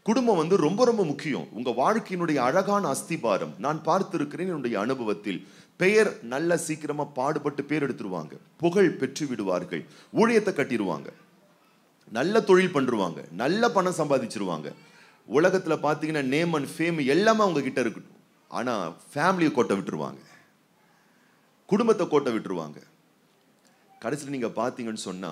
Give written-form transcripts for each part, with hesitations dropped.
குடும்பம் ரொம்ப ரொம்ப முக்கியம். உங்க வாழ்க்கையினுடைய அழகான அஸ்திபாரம். நான் பார்த்திருக்கிறேன் என்னுடைய அனுபவத்தில். பெயர் நல்ல சீக்கிரமா பாடுபட்டு பேர் எடுத்துருவாங்க, புகழ் பெற்று விடுவார்கள், ஊழியத்தை கட்டிடுவாங்க, நல்ல தொழில் பண்ணுவாங்க, நல்ல பணம் சம்பாதிச்சிருவாங்க. உலகத்துல பாத்தீங்கன்னா நேம் அண்ட் ஃபேம் எல்லாமே அவங்க கிட்ட இருக்கட்டும். ஆனா ஃபேமிலியை கோட்டை விட்டுருவாங்க, குடும்பத்தை கோட்டை விட்டுருவாங்க. கடைசியில் நீங்க பாத்தீங்கன்னு சொன்னா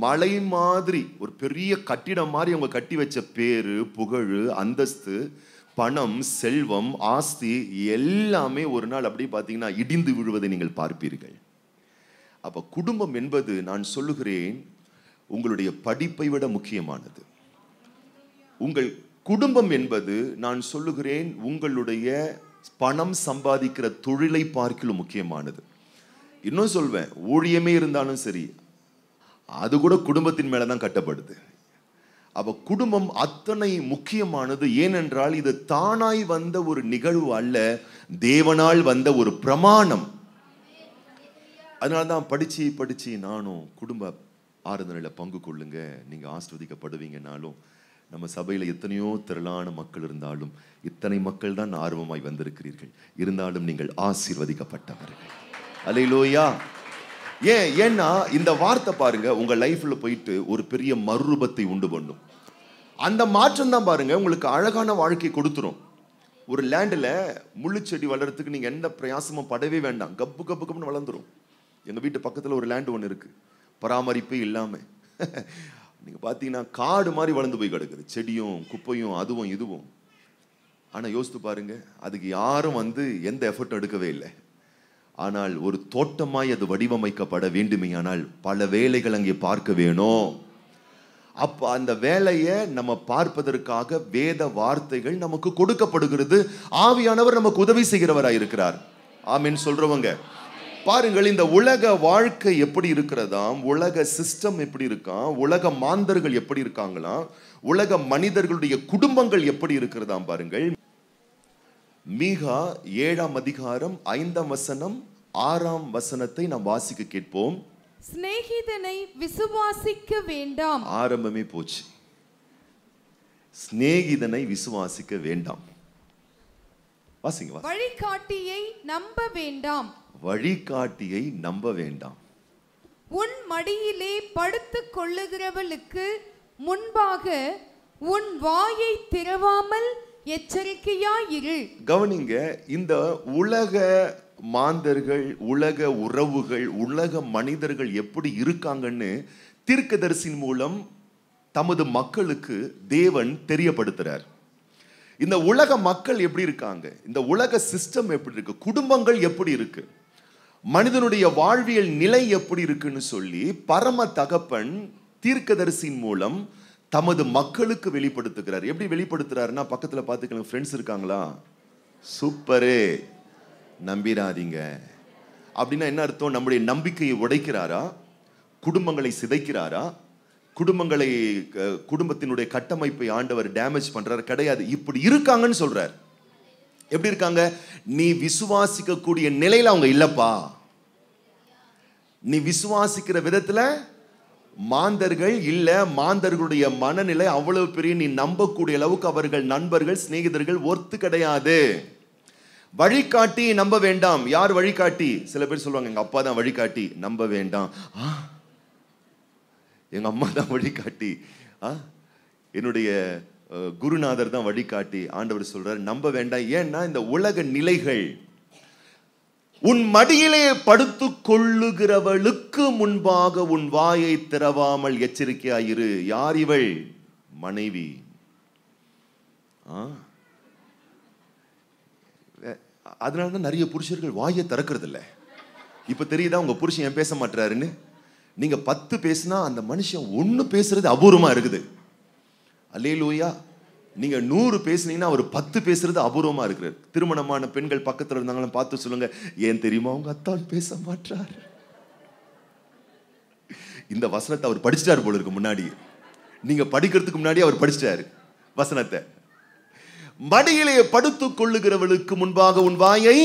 மலை மாதிரி ஒரு பெரிய கட்டிடம் மாதிரி அவங்க கட்டி வச்ச பேரு, புகழ், அந்தஸ்து, பணம், செல்வம், ஆஸ்தி எல்லாமே ஒரு நாள் அப்படி பாத்தீங்கன்னா இடிந்து விழுவதை நீங்கள் பார்ப்பீர்கள். அப்ப குடும்பம் என்பது நான் சொல்லுகிறேன் உங்களுடைய படிப்பை விட முக்கியமானது. உங்கள் குடும்பம் என்பது நான் சொல்லுகிறேன் உங்களுடைய பணம் சம்பாதிக்கிற தொழிலை பார்க்கலும் முக்கியமானது. இன்னும் சொல்வேன், ஊழியமே இருந்தாலும் சரி அது கூட குடும்பத்தின் மேலதான் கட்டப்படுது. அப்ப குடும்பம் அத்தனை முக்கியமானது. ஏனென்றால் இது தானாய் வந்த ஒரு நிகழ்வு அல்ல, தேவனால் வந்த ஒரு பிரமாணம். அதனால்தான் படிச்சு நானும் குடும்ப ஆறுதலில் பங்கு கொள்ளுங்க, நீங்க ஆசீர்வதிக்கப்படுவீங்கனாலும் நம்ம சபையில எத்தனையோ திரளான மக்கள் இருந்தாலும் இத்தனை மக்கள் தான் ஆர்வமாய் வந்திருக்கிறீர்கள். இருந்தாலும் நீங்கள் ஆசீர்வதிக்கப்பட்டவர்கள். அல்லேலூயா. ஏன்னா இந்த வார்த்தை பாருங்க உங்க லைஃப்ல போயிட்டு ஒரு பெரிய மறுரூபத்தை உண்டு பண்ணும். அந்த மாற்றம் தான் பாருங்க உங்களுக்கு அழகான வாழ்க்கை கொடுத்துரும். ஒரு லேண்டில் முள்ளு செடி வளர்றதுக்கு நீங்க எந்த பிரயாசமும் படவே வேண்டாம், கப்பு கப்பு கப்புன்னு வளர்ந்துரும். எங்க வீட்டு பக்கத்துல ஒரு லேண்டு ஒன்று இருக்கு, பராமரிப்பே இல்லாம நீங்க பாத்தீங்கன்னா காடு மாதிரி வளர்ந்து போய் கிடக்குது, செடியும் குப்பையும் அதுவும் இதுவும். ஆனா யோசித்து பாருங்க, அதுக்கு யாரும் எந்த எஃபர்ட் எடுக்கவே இல்லை. ஆனால் ஒரு தோட்டமாய் அது வடிவமைக்கப்பட வேண்டுமேயானால் பல வேலைகள் அங்கே பார்க்க வேணும். அப்ப அந்த வேலையை நம்ம பார்ப்பதற்காக வேத வார்த்தைகள் நமக்கு கொடுக்கப்படுகிறது. ஆவியானவர் நமக்கு உதவி செய்கிறவராய் இருக்கிறார். ஆமென் சொல்றவங்க பாருங்கள். இந்த உலக வாழ்க்கை எப்படி இருக்கிறதாம், உலக சிஸ்டம் எப்படி இருக்காம், உலக மாந்தர்கள் எப்படி இருக்காங்களாம், உலக மனிதர்களுடைய குடும்பங்கள் எப்படி இருக்கிறதாம் பாருங்கள். மீகா 7ஆம் அதிகாரம் 5ஆம் வசனம் 6ஆம் வசனத்தை நாம் வாசிக்க கேட்போம். சிநேகிதனை விசுவாசிக்க வேண்டாம். ஆரம்பமே போச்சு. சிநேகிதனை விசுவாசிக்க வேண்டாம். வாசிங்க. வழிகாட்டியை நம்ப வேண்டாம். வழிகாட்டியை நம்ப வேண்டாம். உன் மடியிலே படுத்துக் கொள்ளுகிறவளுக்கு முன்பாக உன் வாயை திறவாமல் எச்சரிக்கையாயிரு. கவனிங்க, இந்த உலக மாந்தர்கள், உலக உறவுகள், உலக மனிதர்கள் எப்படி இருக்காங்கன்னு தீர்க்கதரிசியின் மூலம் தமது மக்களுக்கு தேவன் தெரியப்படுத்துறார். இந்த உலக மக்கள் எப்படி இருக்காங்க, இந்த உலக சிஸ்டம் எப்படி இருக்கு, குடும்பங்கள் எப்படி இருக்கு, மனிதனுடைய வாழ்வியல் நிலை எப்படி இருக்குன்னு சொல்லி பரம தகப்பன் தீர்க்கதரிசியின் மூலம் தமது மக்களுக்கு வெளிப்படுத்துகிறார். எப்படி வெளிப்படுத்துறாருன்னா, பக்கத்துல பாத்துக்கலாம், ஃப்ரெண்ட்ஸ் இருக்காங்களா, சூப்பரு, நம்பிராதீங்க. அப்படின்னா என்ன அர்த்தம்? நம்முடைய நம்பிக்கையை உடைக்கிறாரா, குடும்பங்களை சிதைக்கிறாரா, குடும்பத்தினுடைய கட்டமைப்பை ஆண்டவர் டேமேஜ் பண்றாரு? கிடையாது. இப்படி இருக்காங்கன்னு சொல்றார். எப்படி இருக்காங்க? நீ விசுவாசிக்க கூடிய நிலையில அவங்க இல்லப்பா. நீ விசுவாசிக்கிற விதத்துல மாந்தர்கள் இல்ல, மாந்தர்களுடைய மனநிலை அவ்வளவு பெரிய நீ நம்பக்கூடிய அளவுக்கு அவர்கள் நண்பர்கள், சிநேகிதர்கள் ஒர்த்து கிடையாது. வழிகாட்டி நம்ப வேண்டாம். யார் வழிகாட்டி? சில பேர் சொல்லுவாங்க எங்க அப்பா தான் வழிகாட்டி, நம்ப வேண்டாம். எங்க அம்மா தான் வழிகாட்டி, என்னுடைய குருநாதர் தான் வழிகாட்டி. ஆண்டவர் சொல்றார் நம்ப வேண்டாம். ஏன்னா இந்த உலக நிலைகள், உன் மடியிலே படுத்துக் கொள்ளுகிறவளுக்கு முன்பாக உன் வாயை திறவாமல் எச்சரிக்கையாயிரு. யார் இவள்? மனைவி. அதனாலதான் நிறைய புருஷர்கள் வாயை திறக்கிறது இல்லை. இப்ப தெரியுதா உங்க புருஷன் ஏன் பேச மாட்டாருன்னு? நீங்க 10 பேசினா அந்த மனுஷன் 1 பேசுறது அபூர்வமா இருக்குது. அல்லேலூயா. நீங்க 100 பேசுனீங்கன்னா அவர் 10 பேசுறது அபூர்வமா இருக்கிறார். திருமணமான பெண்கள் பக்கத்துல இருந்தாங்களும் பார்த்து சொல்லுங்க, ஏன் தெரியுமா உங்க அத்தான் பேச மாட்டார்? இந்த வசனத்தை அவர் படிச்சிட்டாரு போல இருக்கு. முன்னாடி நீங்க படிக்கிறதுக்கு முன்னாடி அவர் படிச்சிட்டாரு வசனத்தை. மடியிலே படுத்துக் கொள்ளுகிறவளுக்கு முன்பாக உன் வாயை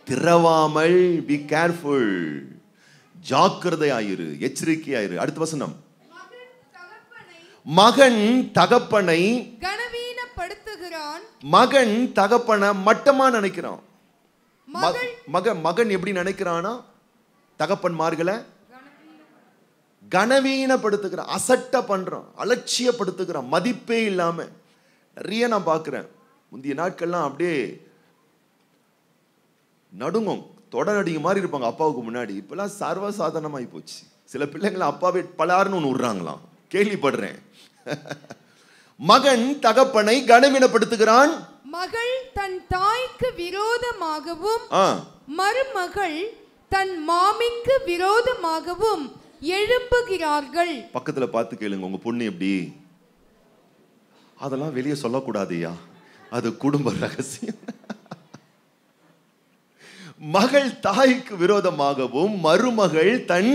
திறவாமல், பி கேர்ஃபுல், ஜாக்கிரதையாயிரு, எச்சரிக்கையாயிரு. அடுத்த வசனம், மகன் தகப்பனை கனவீனப்படுத்துகிறான். மகன் தகப்பனை மட்டமா நினைக்கிறான். மகன் எப்படி நினைக்கிறானா? தகப்பன்மார்களை கனவீனப்படுத்துகிறான், அசட்ட பண்றான், அலட்சியப்படுத்துகிறான், மதிப்பே இல்லாம. நிறைய நான் பார்க்கிறேன். முந்தைய நாட்கள்லாம் அப்படியே நடுங்கும், தொடநடிங்க மாதிரி இருப்பாங்க அப்பாவுக்கு முன்னாடி. இப்பெல்லாம் சர்வசாதாரணமாகி போச்சு. சில பிள்ளைங்களை அப்பாவே பலாருன்னு ஒன்று விடுறாங்களாம், கேள்விப்படுறேன். மகன் தகப்பனை கனவீனப்படுத்துகிறான். மகள் தன் தாய்க்கு விரோதமாகவும் மருமகள் தன் மாமிக்கு விரோதமாகவும் எழும்புகிறார்கள். பக்கத்துல பார்த்து கேளுங்க, உங்க பொண்ணு எப்படி? அதெல்லாம் வெளியே சொல்லக்கூடாதுயா, அது குடும்ப ரகசியம். மகள் தாய்க்கு விரோதமாகவும் மருமகள் தன்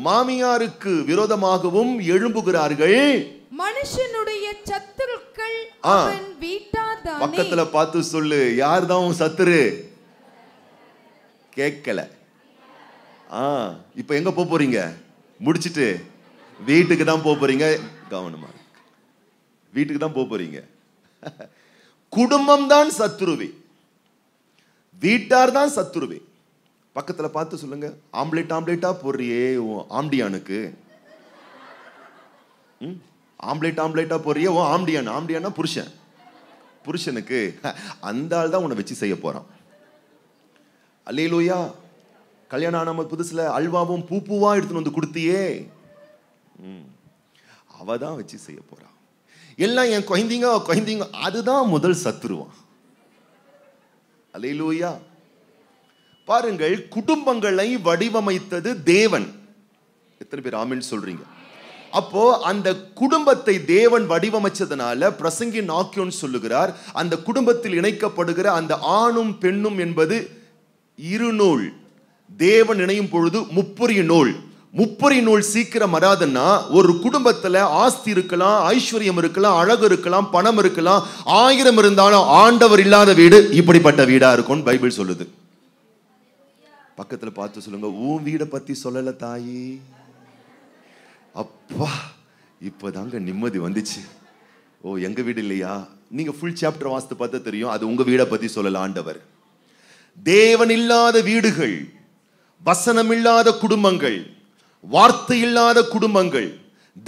மாமியாருக்கு விரோதமாகவும் எழும்புகிறார்கள். மனுஷனுடைய சத்துருக்கள் அவன் வீட்டார்தானே. பக்கத்துல பார்த்து சொல்லு, யார்தான் சத்துரு? கேட்கல. இப்ப எங்க போறீங்க? முடிச்சிட்டு வீட்டுக்கு தான் போறீங்க. கவனமா, வீட்டுக்கு தான் போறீங்க. குடும்பம் தான் சத்துருவே, வீட்டார் தான் சத்துருவே. பக்கத்துல பார்த்து சொல்லுங்க, ஆம்லேட்டா போறியே ஆம்டியானுக்கு. ஆம்லேட்டா போறியே ஓ ஆம்டியானா புருஷனுக்கு. அந்த ஆள் தான் உன்னை வச்சு செய்ய போறான். அல்லேலூயா. கல்யாணம் ஆன புதுசுல அல்வாவும் பூவா எடுத்துன்னு வந்து கொடுத்தியே, அவதான் வச்சு செய்ய போறான். எல்லாம் என் குழந்தைங்க, அதுதான் முதல் சத்துருவான். அல்லேலூயா. பாருங்கள், குடும்பங்களை வடிவமைத்தது தேவன். எத்தனை பேர் ஆமென் சொல்றீங்க? அப்போ அந்த குடும்பத்தை தேவன் வடிவமைச்சதுனால பிரசங்கி நாக்கியோன் சொல்லுகிறார், அந்த குடும்பத்தில் இணைக்கப்படுகிற அந்த ஆணும் பெண்ணும் என்பது இருநூல். தேவன் இணையும் பொழுது முப்புரிய நூல். முப்புரிய நூல் சீக்கிரம் வராதுன்னா, ஒரு குடும்பத்துல ஆஸ்தி இருக்கலாம், ஐஸ்வர்யம் இருக்கலாம், அழகு இருக்கலாம், பணம் இருக்கலாம், 1000 இருந்தாலும் ஆண்டவர் இல்லாத வீடு இப்படிப்பட்ட வீடா இருக்கும் பைபிள் சொல்லுது. பக்கத்துல பார்த்து சொல்லுங்க, உன் வீடை பத்தி சொல்லல தாயி. அப்பா, இப்பதாங்க நிம்மதி வந்துச்சு. ஓ, எங்க வீடு இல்லையா? நீங்க ஃபுல் சாப்டர் வாசித்து பார்த்தா தெரியும், அது உங்க வீடை பத்தி சொல்லல ஆண்டவர். தேவன் இல்லாத வீடுகள், வசனம் இல்லாத குடும்பங்கள், வார்த்தை இல்லாத குடும்பங்கள்,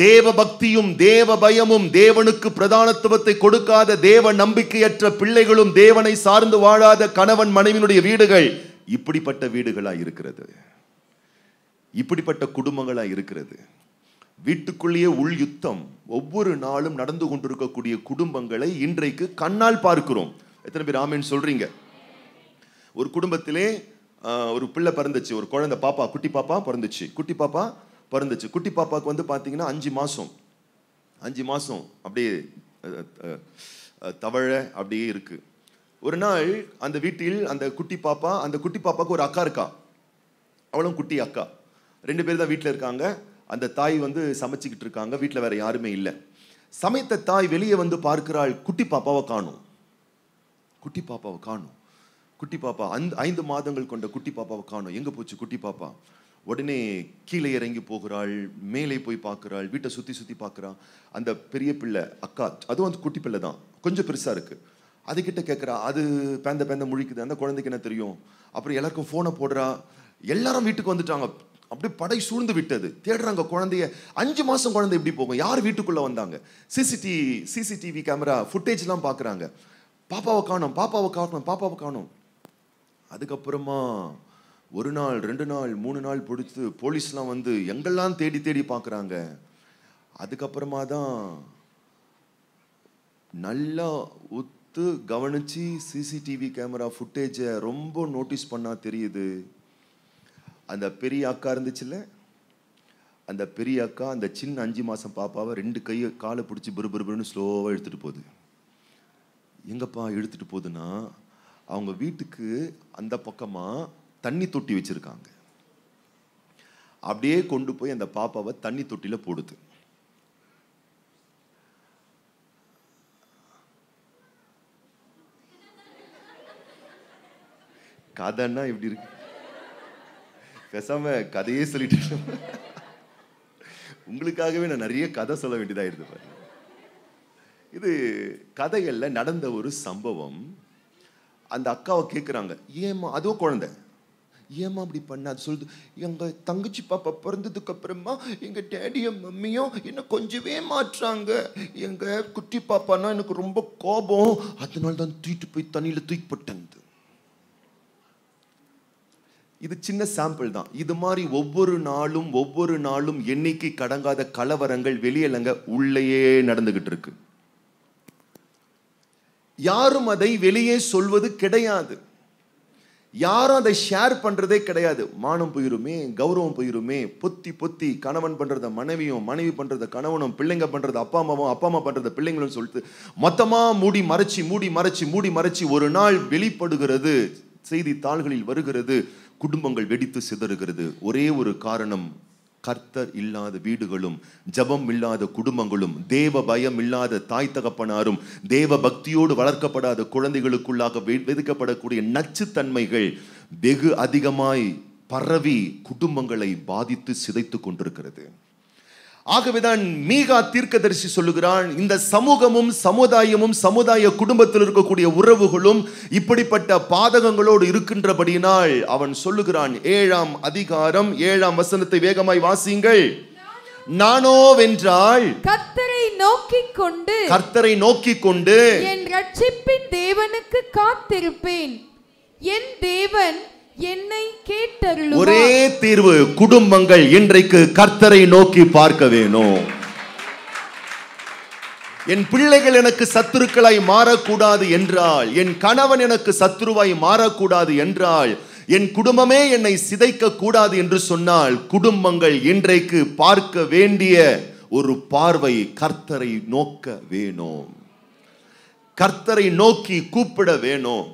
தேவ பக்தியும் தேவ பயமும் தேவனுக்கு பிரதானத்துவத்தை கொடுக்காத தேவ நம்பிக்கையற்ற பிள்ளைகளும் தேவனை சார்ந்து வாழாத கணவன் மனைவியினுடைய வீடுகள் இப்படிப்பட்ட வீடுகளா இருக்கிறது, இப்படிப்பட்ட குடும்பங்களா இருக்கிறது. வீட்டுக்குள்ளேயே உள் யுத்தம் ஒவ்வொரு நாளும் நடந்து கொண்டிருக்கக்கூடிய குடும்பங்களை இன்றைக்கு கண்ணால் பார்க்கிறோம். எத்தனை பேர் ஆமென் சொல்றீங்க? ஒரு குடும்பத்திலே ஒரு பிள்ளை பிறந்துச்சு, ஒரு குழந்தை பாப்பா, குட்டி பாப்பா பிறந்துச்சு. குட்டி பாப்பாவுக்கு வந்து பார்த்தீங்கன்னா 5 மாசம் அப்படியே தவழ அப்படியே இருக்கு. ஒரு நாள் அந்த வீட்டில் அந்த குட்டி பாப்பாவுக்கு ஒரு அக்கா இருக்கா, அவளும் குட்டி அக்கா. 2 பேர் தான் வீட்டில் இருக்காங்க. அந்த தாய் வந்து சமைச்சிக்கிட்டு இருக்காங்க, வீட்டில் வேற யாருமே இல்லை. சமைத்த தாய் வெளியே வந்து பார்க்கிறாள், குட்டி பாப்பாவை காணும். குட்டி பாப்பா 5 மாதங்கள் கொண்ட குட்டி பாப்பாவை காணும். எங்க போச்சு குட்டி பாப்பா? உடனே கீழே இறங்கி போகிறாள், மேலே போய் பார்க்கிறாள், வீட்டை சுத்தி பார்க்கிறாள். அந்த பெரிய பிள்ளை அக்கா, அதுவும் அந்த குட்டி பிள்ளை தான், கொஞ்சம் பெருசா இருக்கு. அதுகிட்ட கேட்குறா, அது பேந்த முழிக்குது, அந்த குழந்தைக்கு என்ன தெரியும்? அப்புறம் எல்லாருக்கும் ஃபோனை போடுறா. எல்லாரும் வீட்டுக்கு வந்துட்டாங்க, அப்படியே படை சூழ்ந்து விட்டது. தேடுறாங்க குழந்தைய. 5 மாசம் குழந்தை எப்படி போகும்? யார் வீட்டுக்குள்ள வந்தாங்க? சிசிடிவி கேமரா ஃபுட்டேஜ்லாம் பார்க்குறாங்க. பாப்பாவை காணோம். அதுக்கப்புறமா 1 நாள் 2 நாள் 3 நாள் பிடித்து போலீஸ்லாம் வந்து எங்கெல்லாம் தேடி பார்க்குறாங்க. அதுக்கப்புறமா தான் நல்லா உத்து கவனிச்சு சிசிடிவி கேமரா ஃபுட்டேஜை ரொம்ப நோட்டீஸ் பண்ணா தெரியுது, அந்த பெரிய அக்கா இருந்துச்சுல்ல, அந்த பெரிய அக்கா அந்த சின்ன 5 மாசம் பாப்பாவை 2 காலை பிடிச்சி பருன்னு ஸ்லோவாக எடுத்துட்டு போகுது. எங்கப்பா எடுத்துட்டு போகுதுன்னா, அவங்க வீட்டுக்கு அந்த பக்கமா தண்ணி தொட்டி வச்சிருக்காங்க. அப்படியே கொண்டு போய் அந்த பாப்பாவை தண்ணி தொட்டில போடுது. கதைன்னா இப்படி இருக்கு, பேசாம கதையே சொல்லிட்டு உங்களுக்காகவே நான் நிறைய கதை சொல்ல வேண்டியதாயிடுது பாருங்க. இது கதைகள்ல நடந்த ஒரு சம்பவம். அந்த அக்காவை கேட்குறாங்க, ஏமா, அதுவும் குழந்தை, ஏமா அப்படி பண்ண? அது சொல்லுது, எங்க தங்கச்சி பாப்பா பிறந்ததுக்கு அப்புறமா எங்க டேடியும் மம்மியும் என்ன கொஞ்சவே மாற்றாங்க. எங்க குட்டி பாப்பானா எனக்கு ரொம்ப கோபம், அதனால தான் தூக்கிட்டு போய் தண்ணியில தூக்கி போட்டேன். இது சின்ன சாம்பிள் தான். இது மாதிரி ஒவ்வொரு நாளும் எண்ணிக்கை கடங்காத கலவரங்கள் வெளியலங்க உள்ளேயே நடந்துகிட்டு இருக்கு. யாரும் அதை வெளியே சொல்வது கிடையாது, யாரும் அதை ஷேர் பண்றதே கிடையாது. மானம் போயிருமே, கௌரவம் போயிருமே, பொத்தி கணவன் பண்றத மனைவியும், மனைவி பண்றத கணவனும், பிள்ளைங்க பண்றது அப்பா அம்மாவும், அப்பா அம்மா பண்றத பிள்ளைங்களும் சொல்லிட்டு மொத்தமா மூடி மறைச்சி ஒரு நாள் வெளிப்படுகிறது, செய்தித்தாள்களில் வருகிறது, குடும்பங்கள் வெடித்து சிதறுகிறது. ஒரே ஒரு காரணம், கர்த்தர் இல்லாத வீடுகளும், ஜபம் இல்லாத குடும்பங்களும், தேவ பயம் இல்லாத தாய் தகப்பனாரும், தேவ பக்தியோடு வளர்க்கப்படாத குழந்தைகளுக்குள்ளாக விதிக்கப்படக்கூடிய நச்சுத்தன்மைகள் வெகு அதிகமாய் பரவி குடும்பங்களை பாதித்து சிதைத்து கொண்டிருக்கிறது. ஆகவேதான் மீகா தீர்க்கதரிசி சொல்லுகிறான், இந்த சமூகமும் சமுதாயமும் சமுதாய குடும்பத்தில் இருக்கக்கூடிய உறவுகளும் இப்படிப்பட்ட பாதகங்களோடு இருக்கின்றபடியினால் அவன் சொல்லுகிறான், 7ஆம் அதிகாரம் 7ஆம் வசனத்தை வேகமாய் வாசியுங்கள். நானோவென்றால் கர்த்தரை நோக்கிக் கொண்டு என் ரட்சிப்பின் தேவனுக்கு காத்திருப்பேன், என் தேவன் என்னை கேட்டருளுவார். ஒரே தீர்வு, குடும்பங்கள் இன்றைக்கு கர்த்தரை நோக்கி பார்க்க வேணும். என் பிள்ளைகள் எனக்கு சத்துருக்களாய் மாறக்கூடாது என்றால், என் கணவன் எனக்கு சத்துருவாய் மாறக்கூடாது என்றால், என் குடும்பமே என்னை சிதைக்க கூடாது என்று சொன்னால், குடும்பங்கள் இன்றைக்கு பார்க்க வேண்டிய ஒரு பார்வை கர்த்தரை நோக்க வேணும், கர்த்தரை நோக்கி கூப்பிட வேணும்.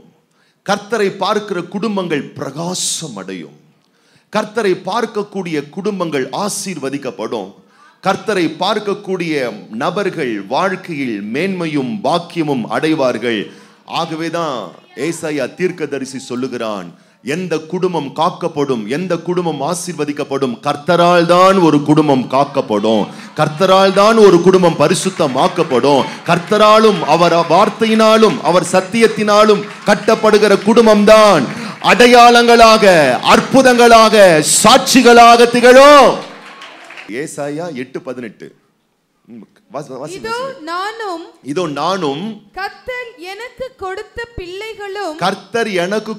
கர்த்தரை பார்க்கிற குடும்பங்கள் பிரகாசம் அடையும், கர்த்தரை பார்க்கக்கூடிய குடும்பங்கள் ஆசீர்வதிக்கப்படும், கர்த்தரை பார்க்கக்கூடிய நபர்கள் வாழ்க்கையில் மேன்மையும் பாக்கியமும் அடைவார்கள். ஆகவேதான் ஏசாயா தீர்க்கதரிசி சொல்லுகிறான், எந்த குடும்பம் காக்கப்படும், எந்த குடும்பம் ஆசீர்வதிக்கப்படும், கர்த்தரால் தான் ஒரு குடும்பம் காக்கப்படும், கர்த்தரால் தான் ஒரு குடும்பம் பரிசுத்தமாக்கப்படும், கர்த்தராலும் அவர் வார்த்தையினாலும் அவர் சத்தியத்தினாலும் கட்டப்படுகிற குடும்பம் தான் அடையாளங்களாக, அற்புதங்களாக, சாட்சிகளாக திகழும். ஏசாயா 8:18. இதோ நானும் கர்த்தர் எனக்கு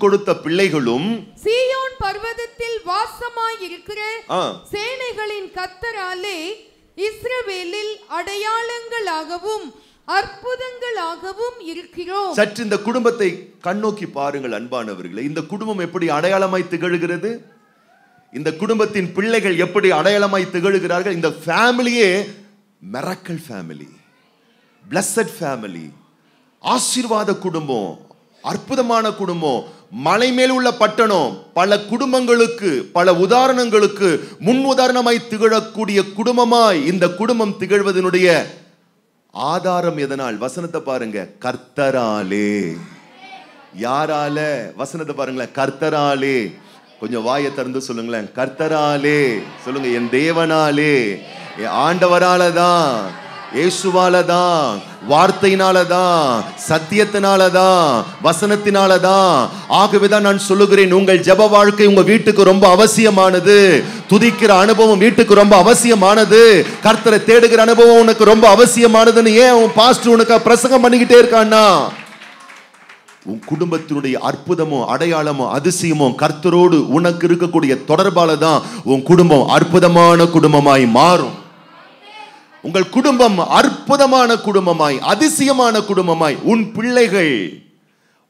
கொடுத்த பிள்ளைகளும் சீயோன் பர்வதத்தில் வாசமாயிருக்கிற சேனைகளின் கர்த்தராலே இஸ்ரவேலில் அடையாளங்களாகவும் அற்புதங்களாகவும் இருக்கிறோம். சற்று இந்த குடும்பத்தை கண்ணோக்கி பாருங்கள் அன்பானவர்களே. இந்த குடும்பம் எப்படி அடையாளமாய் திகழ்கிறது, இந்த குடும்பத்தின் பிள்ளைகள் எப்படி அடையாளமாய் திகழ்கிறார்கள். இந்த ஃபேமிலியே மிராக்கிள் ஃபேமிலி, பிளஸட் ஃபேமிலி, ஆசீர்வாத குடும்பம், அற்புதமான குடும்பம், மலை மேல் உள்ள பட்டணம். பல குடும்பங்களுக்கு, பல உதாரணங்களுக்கு முன் உதாரணமாய் திகழக்கூடிய குடும்பமாய் இந்த குடும்பம் திகழ்வதனுடைய ஆதாரம் எதனால்? வசனத்தை பாருங்க, கர்த்தராலே. யாரால? வசனத்தை பாருங்களேன், கர்த்தராலே. கொஞ்சம் வாயை திறந்து சொல்லுங்களேன், கர்த்தராலே சொல்லுங்க. என் தேவனாலே, என் ஆண்டவராலதான், இயேசுவாலதான், வார்த்தையினாலதான், சத்தியத்தினாலதான், வசனத்தினாலதான். ஆகவேதான் நான் சொல்லுகிறேன், உங்கள் ஜெப வாழ்க்கை உங்க வீட்டுக்கு ரொம்ப அவசியமானது. துதிக்கிற அனுபவம் வீட்டுக்கு ரொம்ப அவசியமானது. கர்த்தரை தேடுகிற அனுபவம் உனக்கு ரொம்ப அவசியமானதுன்னு ஏன் உன் பாஸ்டர் உனக்கு பிரசங்கம் பண்ணிக்கிட்டே இருக்கான்னா, உன் குடும்பத்தினுடைய அற்புதமும் அடையாளமும் அதிசயமும் கர்த்தரோடு உனக்கு இருக்கக்கூடிய தொடர்பால தான் உன் குடும்பம் அற்புதமான குடும்பமாய் மாறும். உங்கள் குடும்பம் அற்புதமான குடும்பமாய், அதிசயமான குடும்பமாய், உன் பிள்ளைகள்,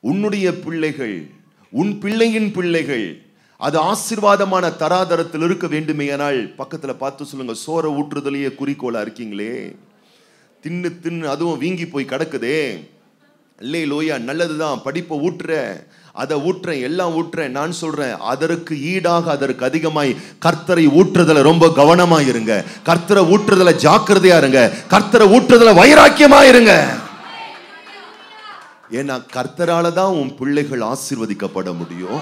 உன்னுடைய பிள்ளைகள், உன் பிள்ளையின் பிள்ளைகள் அது ஆசீர்வாதமான தராதரத்தில் இருக்க வேண்டுமேயானால் பக்கத்துல பார்த்து சொல்லுங்க, சோற ஊற்றுதலையே குறிக்கோளா இருக்கீங்களே, தின்னு அதுவும் வீங்கி போய் கிடக்குதே, இல்லை லோயா, நல்லதுதான், படிப்பை ஊட்டுற, அதை ஊட்டுறேன், எல்லாம் ஊட்டுறேன், நான் சொல்றேன், அதற்கு ஈடாக அதற்கு அதிகமாய் கர்த்தரை ஊற்றுறதுல ரொம்ப கவனமா இருங்க, கர்த்தரை ஊற்றுறதுல ஜாக்கிரதையா இருங்க, கர்த்தரை ஊற்றுறதுல வைராக்கியமா இருங்க. ஏன்னா கர்த்தரால தான் உன் பிள்ளைகள் ஆசீர்வதிக்கப்பட முடியும்,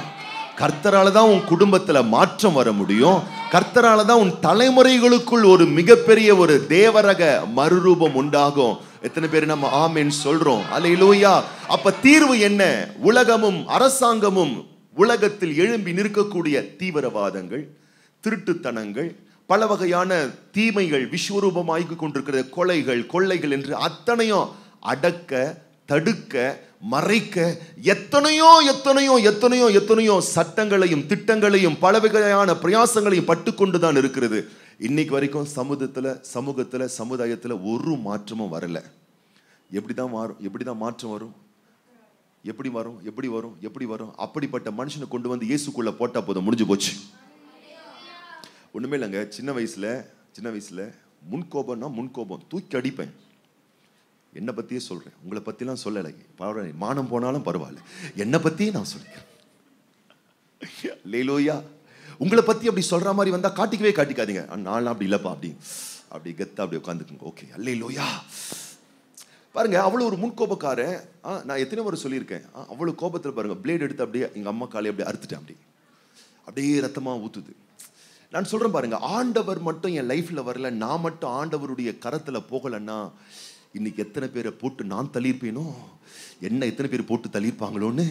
கர்த்தரால தான் உன் குடும்பத்துல மாற்றம் வர முடியும். கர்த்தரால தான் உன் தலைமுறைகளுக்குள் ஒரு மிகப்பெரிய ஒரு தேவரக மறுரூபம் உண்டாகும். எத்தனை பேர் நம்ம ஆமென் சொல்றோம்? அல்லேலூயா. அப்ப தீர்வு என்ன? உலகமும் அரசாங்கமும் உலகத்தில் எழும்பி நிற்கக்கூடிய தீவிரவாதங்கள், திருட்டுத்தனங்கள், பல வகையான தீமைகள் விஸ்வரூபமாகி கொண்டிருக்கிற கொலைகள், கொள்ளைகள் என்று அத்தனையும் அடக்க, தடுக்க, மறைக்க எத்தனையோ எத்தனையோ எத்தனையோ எத்தனையோ சட்டங்களையும் திட்டங்களையும் பல வகையான பிரயாசங்களையும் பட்டுக்கொண்டுதான் இருக்கிறது. இன்னைக்கு வரைக்கும் சமூகத்துல சமுதாயத்துல ஒரு மாற்றமும் வரல. எப்படிதான் மாற்றம் வரும்? எப்படி வரும்? அப்படிப்பட்ட மனுஷனை கொண்டு வந்து இயேசுக்குள்ள போட்டா போதும், முடிஞ்சு போச்சு. ஒண்ணுமே இல்லைங்க. சின்ன வயசுல முன்கோபம் தூக்கி அடிப்பேன். என்னை பத்தியே சொல்றேன், உங்களை பத்திலாம் சொல்லலை. மானம் போனாலும் பரவாயில்ல, என்னை பத்தியே நான் சொல்லிக்கிறேன். அல்லேலூயா. உங்களை பத்தி அப்படி சொல்ற மாதிரி வந்தா காட்டிக்காதீங்க. நான்லாம் அப்படி இல்லப்பா, அப்படி கெத்தா அப்படி உட்காந்துக்குங்க. ஓகே, அல்லேலூயா. பாருங்க, அவ்வளவு ஒரு முன்கோபக்காரன். நான் எத்தனை முறை சொல்லியிருக்கேன், அவ்வளவு கோபத்தில் பாருங்க, பிளேட் எடுத்து அப்படியே எங்க அம்மா காலையை அப்படியே அறுத்துட்டேன். அப்படியே ரத்தமா ஊத்துது. நான் சொல்றேன் பாருங்க, ஆண்டவர் மட்டும் என் லைஃப்ல வரல, நான் மட்டும் ஆண்டவருடைய கரத்துல போகலன்னா இன்னைக்கு எத்தனை பேரை போட்டு நான் தள்ளியிருப்பேனோ, என்ன எத்தனை பேர் போட்டு தள்ளியிருப்பாங்களோன்னு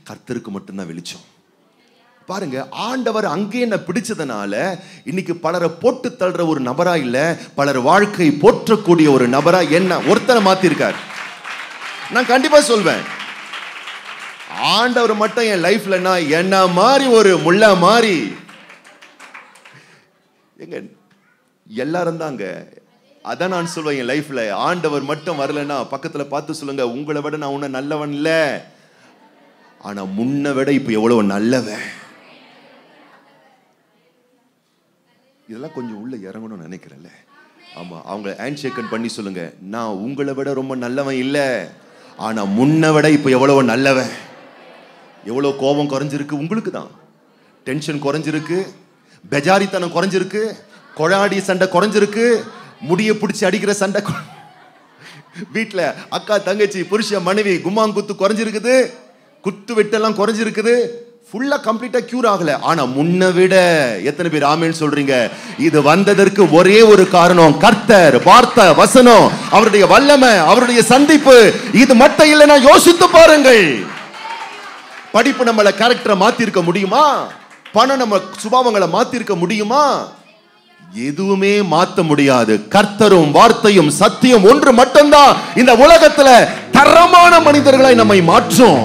கர்த்தருக்கு மட்டும்தான் வெளிச்சம். பாருங்க, ஆண்டவர் அங்கே என்ன பிடிச்சதுனால இன்னைக்கு பலரை போட்டு தள்ளுற ஒரு நபரா இல்ல, பலர் வாழ்க்கை போற்றக்கூடிய ஒரு நபரா என்ன ஒருத்தரை மாத்திருக்கார். நான் கண்டிப்பா சொல்வேன், ஆண்டவர் மட்டும் என் லைஃப்லன்னா என்ன மாதிரி ஒரு முள்ள மாதிரி எங்க எல்லாரும் தாங்க. அதான் நான் சொல்வேன், என் லைஃப்ல ஆண்டவர் மட்டும் வரலன்னா பக்கத்துல பார்த்து சொல்லுங்க, உங்களை விட நான் உன்ன நல்லவன் இல்ல, ஆனா முன்ன விட இப்ப எவ்வளவு நல்லவன். இதெல்லாம் கொஞ்சம் உள்ள இறங்கணும்னு நினைக்கிறேன்ல. ஆமா, அவங்க ஹேண்ட் ஷேக்கன் பண்ணி சொல்லுங்க, நான் உங்களை விட ரொம்ப நல்லவன் இல்ல, ஆனா முன்ன விட இப்ப எவ்வளவு நல்லவன். எவ்வளவு கோபம் குறைஞ்சிருக்கு உங்களுக்கு தான், டென்ஷன் குறைஞ்சிருக்கு, பெஜாரித்தனம் குறைஞ்சிருக்கு, கொழாடி சண்டை குறைஞ்சிருக்கு, முடிய பிடிச்சி அடிக்கிற சண்டை, வீட்டுல அக்கா தங்கச்சி புருஷன் மனைவி கும்மாங்குத்து குறைஞ்சிருக்குது, குத்து வெட்டெல்லாம் குறைஞ்சிருக்குது, ஃபுல்லா கம்ப்ளீட்டா கியூர் ஆகல. ஆனா முன்ன விட எத்தனை பேர் ஆமென் சொல்றீங்க? இது வந்ததற்கு ஒரே ஒரு காரணம், கர்த்தர், வார்த்தை, வசனம், அவருடைய வல்லமை, அவருடைய சந்திப்பு. இது மட்டும் இல்லைன்னா யோசித்து பாருங்கள். படிப்பு நம்மள கேரக்டரை மாத்தி இருக்க முடியுமா? பணம் நம்ம சுபாவங்களை மாத்தி இருக்க முடியுமா? எதுவுமே மாத்த முடியாது. கர்த்தரும் வார்த்தையும் சத்தியம் ஒன்று மட்டும்தான் இந்த உலகத்துல தரமான மனிதர்களை நம்மை மாற்றும்.